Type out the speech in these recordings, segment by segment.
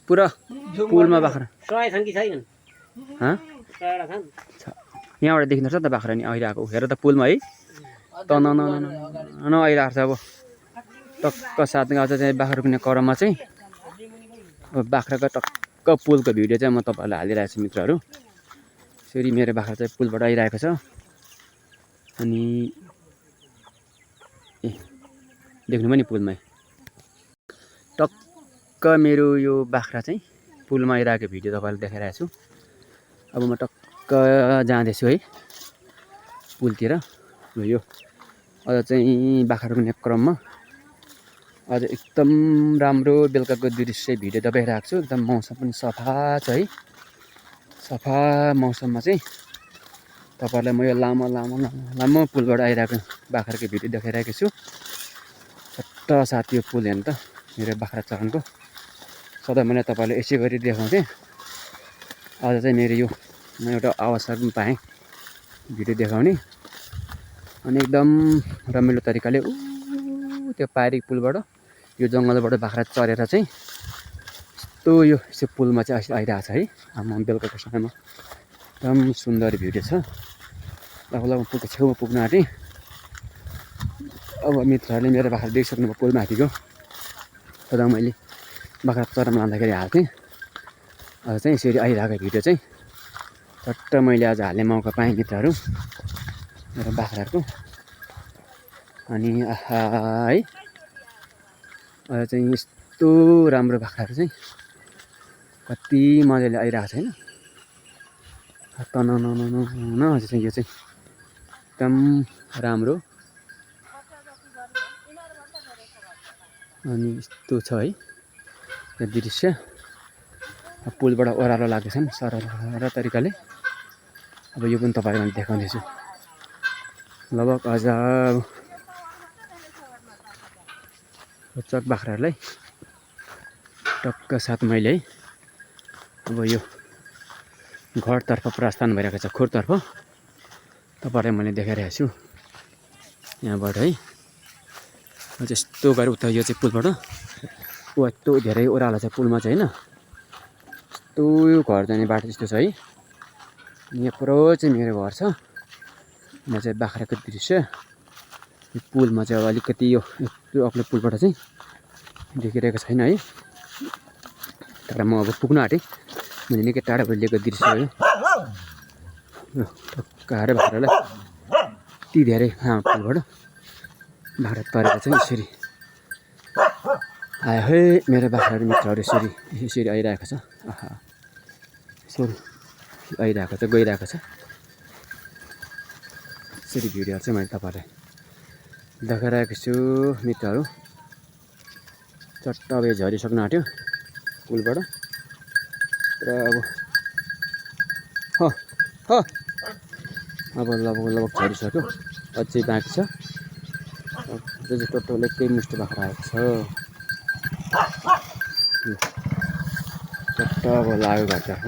पुरा पुलमा बाख्रा छन् कि छैनन् यहाँबाट देखिन्छ त बाख्रा नि आइरहेको हेर त पुलमा है त न आइरहेको छ अब टक्क साथमा अझ चाहिँ बाख्रा कुने क्रममा चाहिँ अब बाख्राको टक्क पुलको भिडियो चाहिँ म तपाईँहरूलाई हालिरहेको छु मित्रहरू फेरि मेरो बाख्रा चाहिँ पुलबाट आइरहेको छ अनि ए देख्नु पनि पुलमै टक्क मेरो यो बाख्रा चाहिँ पुलमा आइरहेको भिडियो तपाईँलाई देखाइरहेको छु अब म टक्क जाँदैछु है पुलतिर यो अझ चाहिँ बाख्रा कुने क्रममा अझ एकदम राम्रो बेलुकाको दृश्य भिडियो देखाइरहेको छु एकदम मौसम पनि सफा छ है सफा मौसममा चाहिँ तपाईँहरूलाई म यो लामो पुलबाट आइरहेको बाख्राको भिडियो देखाइरहेको छु छट्ट साथ यो पुल हेर्नु त मेरो बाख्रा चरनको सधैँ मैले तपाईँलाई यसै गरी देखाउँथेँ आज चाहिँ मेरो यो एउटा अवसर पनि पाएँ भिडियो देखाउने अनि एकदम रमाइलो तरिकाले त्यो पारी पुलबाट यो जङ्गलबाट बाख्रा चरेर चाहिँ यस्तो यो पुलमा चाहिँ आइरहेको छ है आमा बेलुकाको समयमा एकदम सुन्दर भिडियो छ लगभग पुलको छेउमा पुग्न आँटेँ अब मित्रहरूले मेरो बाख्रा देखिसक्नुभयो पुलमाथिको सदा मैले बाख्रा चरामा लाँदाखेरि हाल्थेँ आज चाहिँ यसरी आइरहेको भिडियो चाहिँ चट्ट मैले आज हाल्ने मौका पाएँ मित्रहरू मेरो बाख्राहरूको अनि आहा है आज चाहिँ यस्तो राम्रो बाख्राहरू चाहिँ कति मजाले आइरहेको छैन न अझै चाहिँ यो चाहिँ एकदम राम्रो अनि यस्तो छ है यो दृश्य पुलबाट ओह्रालो लाग्दैछन् सरर तरिकाले अब यो पनि तपाईँलाई देखाउँदैछु लगभग आज चक बाख्राहरूलाई टक्क साथ मैले है अब यो घरतर्फ प्रस्थान भइरहेको छ खोरतर्फ तपाईँलाई मैले देखाइरहेको छु यहाँबाट है यस्तो गरी उता यो चाहिँ पुलबाट यस्तो धेरै ओह्रालो छ पुलमा चाहिँ होइन यस्तो यो घर जाने बाटो यस्तो छ है यहाँ पुरो चाहिँ मेरो घर छ यहाँ चाहिँ बाख्राको दृश्य यो पुलमा चाहिँ अब अलिकति यो अग्लो पुलबाट चाहिँ देखिरहेको छैन है तर म अब पुग्न आँटेँ मैले निकै टाढाबाट लिएको दृश्य हो यो टक्क आएर बाख्रालाई यति धेरै पुलबाट बाख्रा तरेर चाहिँ यसरी आयो है मेरो बाख्राहरू मित्रहरू यसरी आइरहेको छ आहा यसरी आइरहेको छ गइरहेको छ यसरी भिडियोहरू चाहिँ मैले तपाईँलाई देखाइरहेको छु मित्रहरू चट्ट अब यो झरिसक्न आँट्यो पुलबाट र अब लगभग झरिसक्यो अझै बाँकी छ अझै टोटल एकै मुष्ट बाख्रा आएको छ चट्ट अब लाग्यो घरतर्फ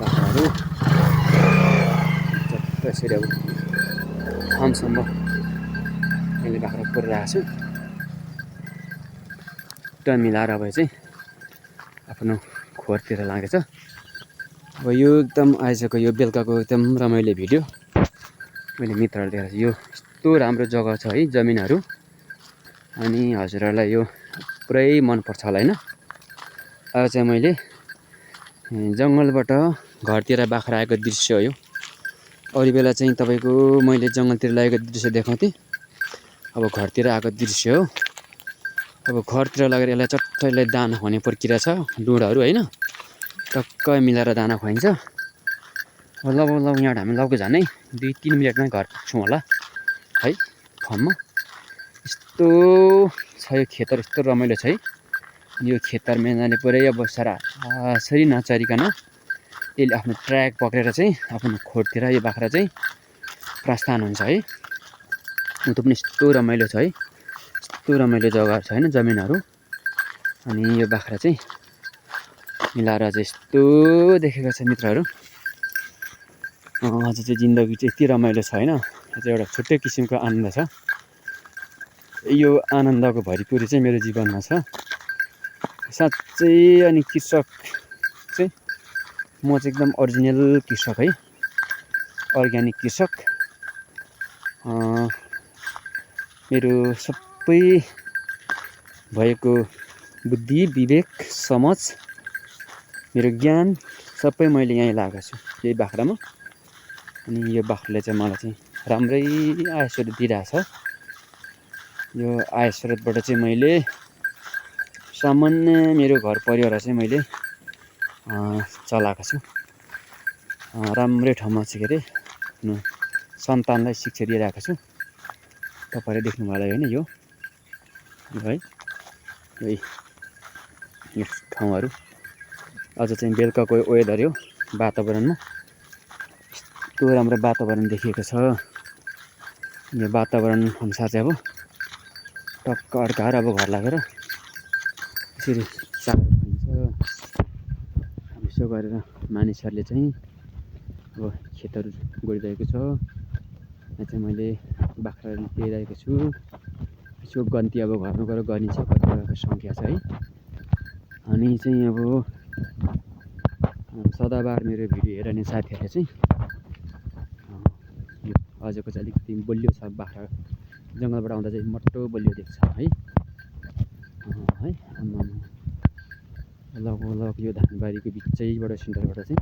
बाख्राहरू चट्ट यसरी अब थामसम्म मैले बाख्रा पुरिरहेको छु चट्ट मिलाएर अब चाहिँ आफ्नो खोरतिर लागेछ अब यो एकदम आजको यो बेलुकाको एकदम रमाइलो भिडियो मैले मित्रहरू देखाएको छु यो यस्तो राम्रो जग्गा छ है जमिनहरू अनि हजुरहरूलाई यो पुरै मनपर्छ होला होइन आज चाहिँ मैले जङ्गलबाट घरतिर बाख्रा आएको दृश्य हो यो अरू बेला चाहिँ तपाईँको मैले जङ्गलतिर लागेको दृश्य देखाउँथेँ अब घरतिर आएको दृश्य हो अब घरतिर लगेर यसलाई चट्टैलाई दाना खुवाउने प्रक्रिया छ डुँडाहरू होइन टक्क मिलाएर दाना खुवाइन्छ लगभग यहाँबाट हामी लगभग झनै 2-3 मिनटमै घर पुग्छौँ होला है फर्ममा यस्तो छ यो खेतर यस्तो रमाइलो छ है यो खेतरमा यिनीहरूले पुरै अब सरी नचरिकन यसले आफ्नो ट्र्याक पक्रेर चाहिँ आफ्नो खोरतिर यो बाख्रा चाहिँ प्रस्थान हुन्छ है उता पनि यस्तो रमाइलो छ है यस्तो रमाइलो जग्गाहरू छ होइन जमिनहरू अनि यो बाख्रा चाहिँ मिलाएर चाहिँ यस्तो देखेको छ मित्रहरू आज चाहिँ जिन्दगी चाहिँ यति रमाइलो छ होइन चाहिँ एउटा छुट्टै किसिमको आनन्द छ यो आनन्दको भरिपुरी चाहिँ मेरो जीवनमा छ साँच्चै अनि कृषक चाहिँ म चाहिँ एकदम ओरिजिनल कृषक है, अर्ग्यानिक कृषक। मेरो सबै भएको बुद्धि विवेक समझ मेरो ज्ञान सबै मैले यहीँ लगाएको छु यही बाख्रामा। अनि यो बाख्राले चाहिँ मलाई चाहिँ राम्रै आय स्रोत दिइरहेछ। यो आय स्रोतबाट चाहिँ मैले सामान्य मेरो घर परिवार चाहिँ मैले चलाएको छु। राम्रै ठाउँमा चाहिँ के अरे सन्तानलाई शिक्षा दिइरहेको छु। तपाईँहरूले देख्नुभयो होइन यो है, यो ठाउँहरू अझ चाहिँ बेलुकाको वेदर यो वातावरणमा यस्तो राम्रो वातावरण देखिएको छ। यो वातावरण अनुसार चाहिँ अब टक्क अड्काएर अब घर लागेर यसरी चारो खुवाइन्छ। यसो गरेर मानिसहरूले चाहिँ अब खेतहरू गरिरहेको छ। यहाँ चाहिँ मैले बाख्राहरू दिइरहेको छु। यसो गन्ती अब घरमा गएर गरिन्छ कतिवटाको सङ्ख्या छ है। अनि चाहिँ अब सदाबार मेरो भिडियो हेर्ने साथीहरूले चाहिँ आजको चाहिँ अलिकति बलियो छ बाख्रा, जङ्गलबाट आउँदा चाहिँ मोटो बलियो देख्छ है। लगभग यो धानबारीको बिचैबाट सेन्टरबाट चाहिँ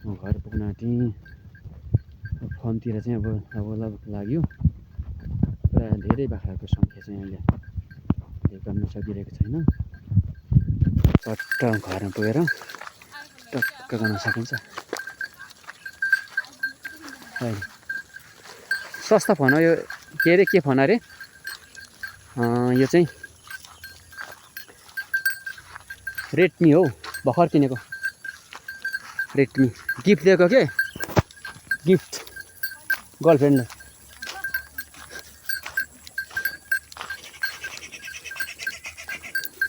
म घर पुग्न आँटेँ। फर्मतिर चाहिँ अब लाग्यो। पुरा धेरै बाख्राको सङ्ख्या चाहिँ अहिले गर्न सकिरहेको छैन। चट्ट घरमा पुगेर टक्क गर्न सकिन्छ। सस्ता फोन हो यो, के अरे के फोन अरे यो चाहिँ रेडमी हो, भर्खर किनेको रेडमी। गिफ्ट दिएको के, गिफ्ट गर्लफ्रेन्डले।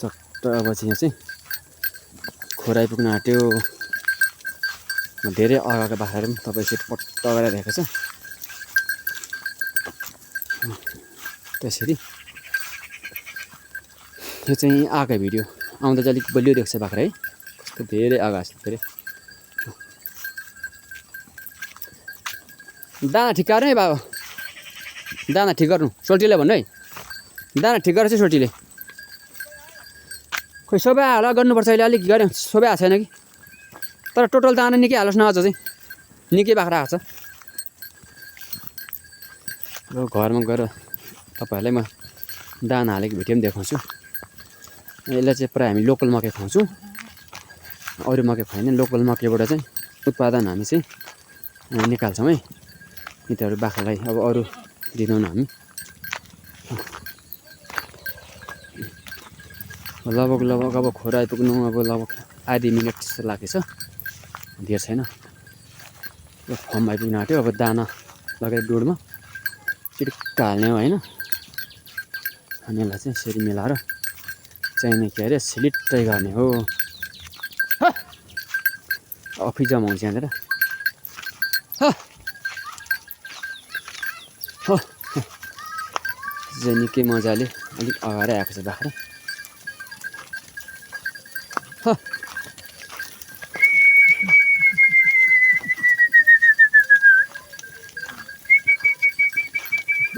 चट्ट अब चाहिँ यहाँ चाहिँ खोर आइपुग्न आँट्यो। धेरै अगाएको बाख्राहरू पनि तपाईँ यसरी पट्ट गराइरहेको छ। त्यसरी यो चाहिँ आएको भिडियो आउँदा चाहिँ अलिक बलियो देख्छ बाख्रा है, कस्तो धेरै आगाछ धेरै। दाना ठिक गर्नु है बाबा, दाना ठिक गर्नु सोल्टीले भन्नु है, दाना ठिक गरेर चाहिँ सोल्टीले। खोइ सबै हाल गर्नुपर्छ अहिले, अलिक गऱ्यो सबै आएको छैन कि। तर टोटल दाना निकै हालोस् न, अझ चाहिँ निकै बाख्रा आएको छ। अब घरमा गएर तपाईँहरूलाई म दाना हालेको भिडियो पनि देखाउँछु। यसलाई चाहिँ प्रायः हामी लोकल मकै खुवाउँछौँ, अरू मकै खुवाइन। लोकल मकैबाट चाहिँ उत्पादन हामी चाहिँ निकाल्छौँ है। यिनीहरू बाख्रालाई अब अरू दिँदैनौँ हामी। लगभग अब खोर आइपुग्नु अब लगभग आधी मिनट जस्तो लागेछ, धेर छैन। यो फर्म आइपुग्न आँट्यो। अब दाना लगेर डुडमा चिटिक्क हाल्ने हो होइन। अनि यसलाई चाहिँ यसरी मिलाएर चाहिने के अरे सिलिट्टै गर्ने हो। अफिस जमाउँछ यहाँनिर। चाहिँ निकै मजाले अलिक अगाडि आएको छ बाख्रा।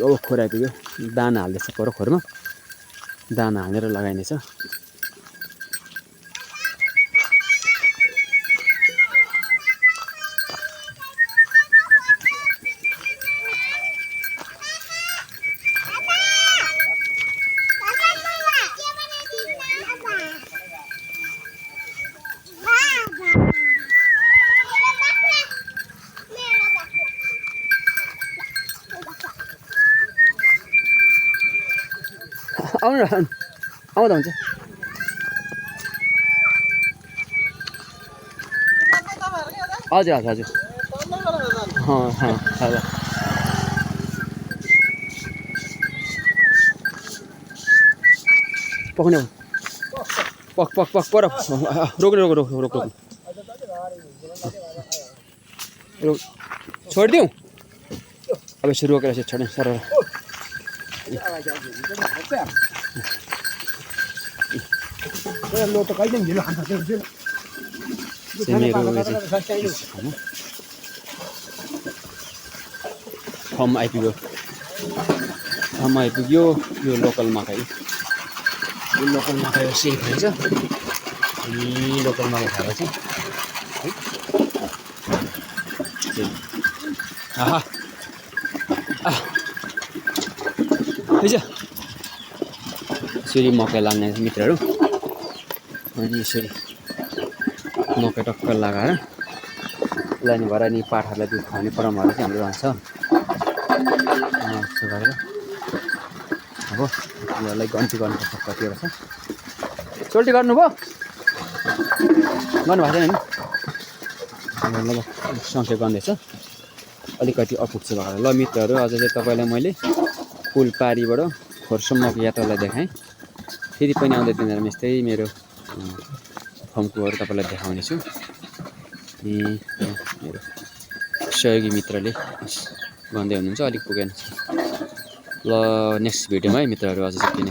अब खोर आइपुग्यो। दाना हाल्दैछ पर खोरमा, दाना हालेर लगाइनेछ। आउनु न, आउँदा हुन्छ। हजुर हजुर हजुर हजुर। पक्ने पक पक पक पर रोक्नु रोक रोक रोक रोक रोक छोडिदिउँ। अब यसो रोकेर चाहिँ छोड्ने सर। मेरो फर्म आइपुग्यो यो लोकल मकै सेफ हुन्छ अनि लोकल मकै खाएर चाहिँ आहा यसरी मकै लाग्ने मित्रहरू अनि यसरी मकै टक्क लगाएर लाने भएर नि पाठाहरूलाई दुध खुवाउने परम्परा चाहिँ हाम्रो रहन्छ यस्तो गरेर अब यसलाई गन्ती गर्नुपर्छ कतिवटा छ सोल्टी गर्नुभयो गर्नुभएको छैन नि ल सङ्ख्या गर्दैछ अलिकति अपुग्छ भएर ल मित्रहरू अझ चाहिँ तपाईँलाई मैले फुलपारीबाट खोरसम्मको यात्रालाई देखाएँ फेरि पनि आउँदै दिनमा यस्तै मेरो फर्मकोहरू तपाईँलाई देखाउनेछु मेरो सहयोगी मित्रले भन्दै हुनुहुन्छ अलिक पुगेन ल नेक्स्ट भिडियोमा है मित्रहरू अझ चाहिँ किन